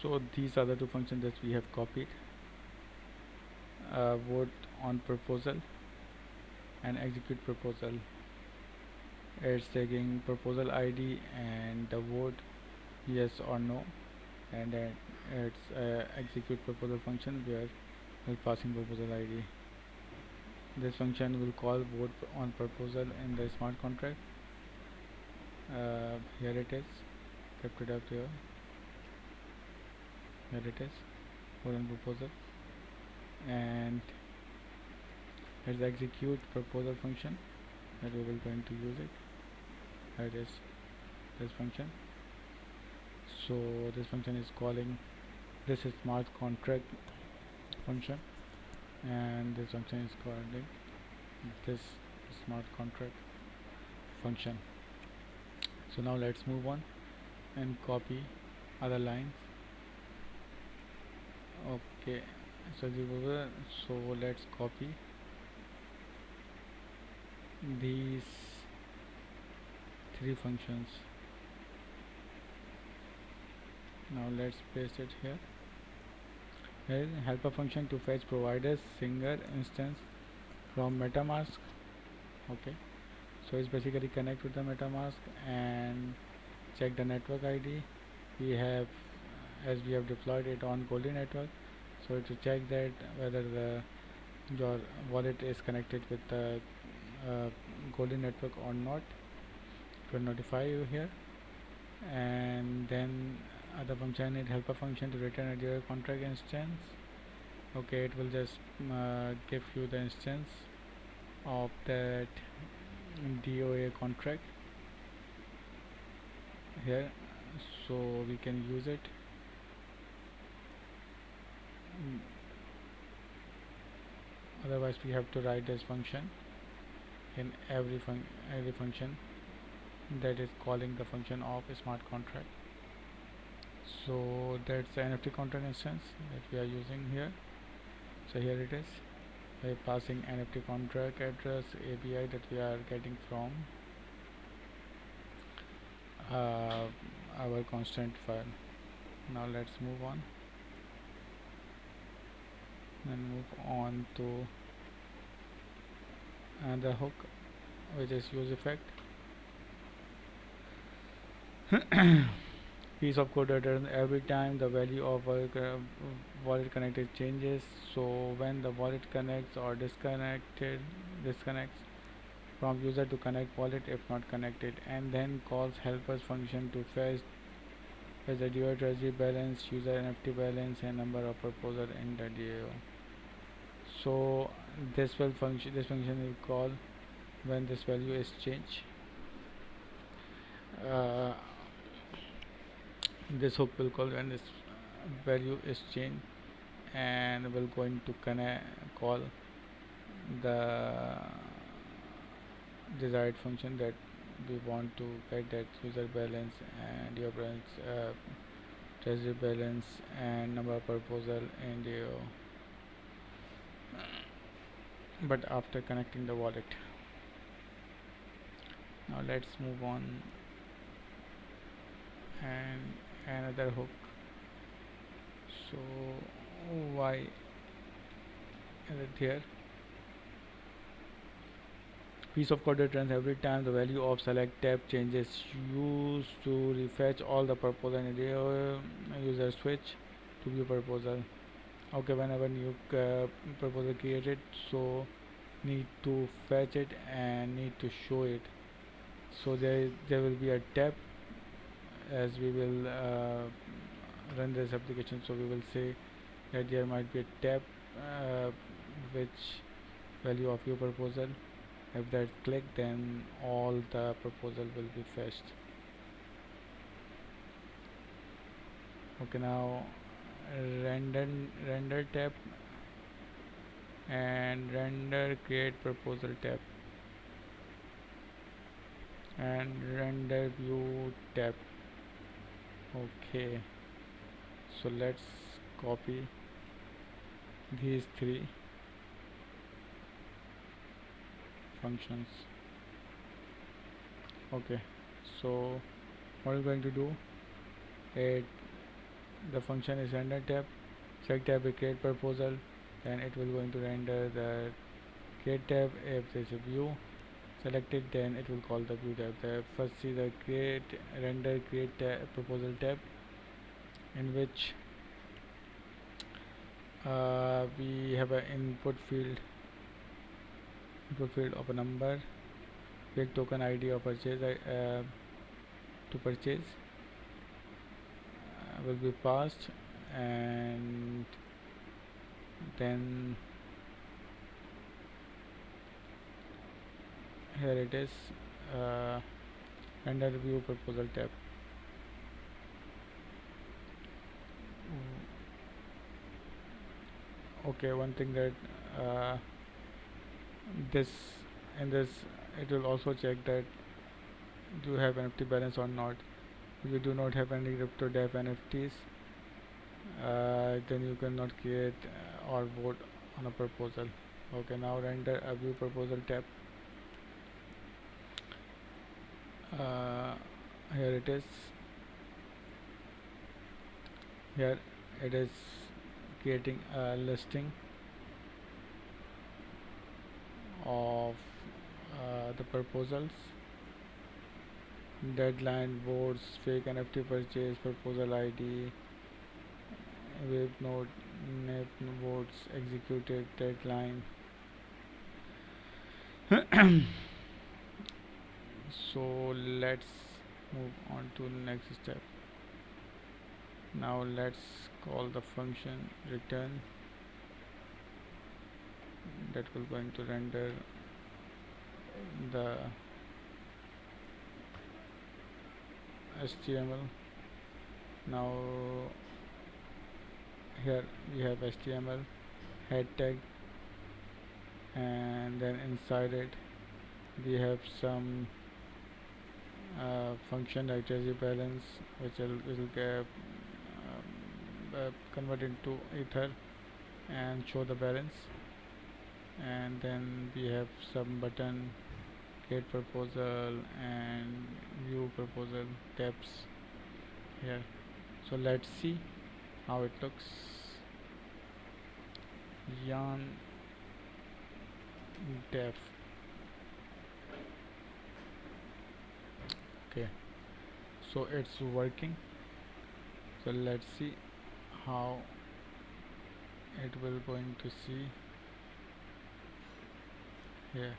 So these are the two functions that we have copied. Vote on proposal and execute proposal. It's taking proposal ID and the vote yes or no, and then it's execute proposal function where we're passing proposal ID. This function will call vote on proposal in the smart contract. Here it is, kept it up here. Here it is, vote on proposal, and let's execute proposal function that we will going to use it. Here it is, this function. So this function is calling this is smart contract function, and this function is calling this smart contract function. So now let's move on and copy other lines. Okay, so let's copy these three functions. Now let's paste it here. Here is helper function to fetch provider's single instance from MetaMask. Okay, so it's basically connect with the MetaMask and check the network ID. We have, as we have deployed it on Goldie network, so to check that whether your wallet is connected with the Goldie network or not, it will notify you here. And then other function is helper function to return a DOA contract instance. Okay, it will just give you the instance of that DOA contract here, so we can use it. Otherwise we have to write this function in every function that is calling the function of a smart contract. So that's the NFT contract instance that we are using here. So here it is, by passing NFT contract address API that we are getting from our constant file. Now let's move on and move on to another hook, which is use effect. Piece of code returns every time the value of wallet connected changes. So when the wallet connects or disconnects from user to connect wallet if not connected, and then calls helpers function to fetch the DAO treasury balance, user NFT balance, and number of proposal in the DAO. So this function will call when this value is changed. This hook will call when this value is changed, and will going to call the desired function that we want to get, that user balance and your balance, treasury balance, and number of proposal in DAO, but after connecting the wallet. Now let's move on and another hook. So why is it here? Piece of code returns every time the value of select tab changes, used to refetch all the proposal in the user switch to view proposal. Okay, whenever new proposal created, so need to fetch it and need to show it. So there will be a tab as we will run this application. So we will say that there might be a tab which value of your proposal. If that click, then all the proposal will be fetched. Okay, now render tab and render create proposal tab and render view tab. Okay, so let's copy these three functions. Okay, so what we're going to do, it the function is render tab. Select tab with create proposal, then it will going to render the create tab. If there is a view selected, then it will call the view tab. First see the create render create proposal tab, in which we have an input field of a number, create token ID of purchase to purchase will be passed, and then here it is, uh, render view proposal tab. Okay, one thing that uh, this in this it will also check that do you have NFT balance or not. If you do not have any crypto DApp NFTs, then you cannot create or vote on a proposal. Okay, now render a view proposal tab. uh, Here it is. Here it is creating a listing of the proposals, deadline, votes, fake NFT purchase, proposal ID, wave node, net votes executed, deadline. So let's move on to the next step. Now let's call the function return that will going to render the HTML. Now here we have HTML head tag, and then inside it we have some function like treasury balance, which will get convert into ether and show the balance. And then we have some button, create proposal and view proposal tabs here. So let's see how it looks. Yarn dev. Okay, so it's working. So let's see how it will going to see here.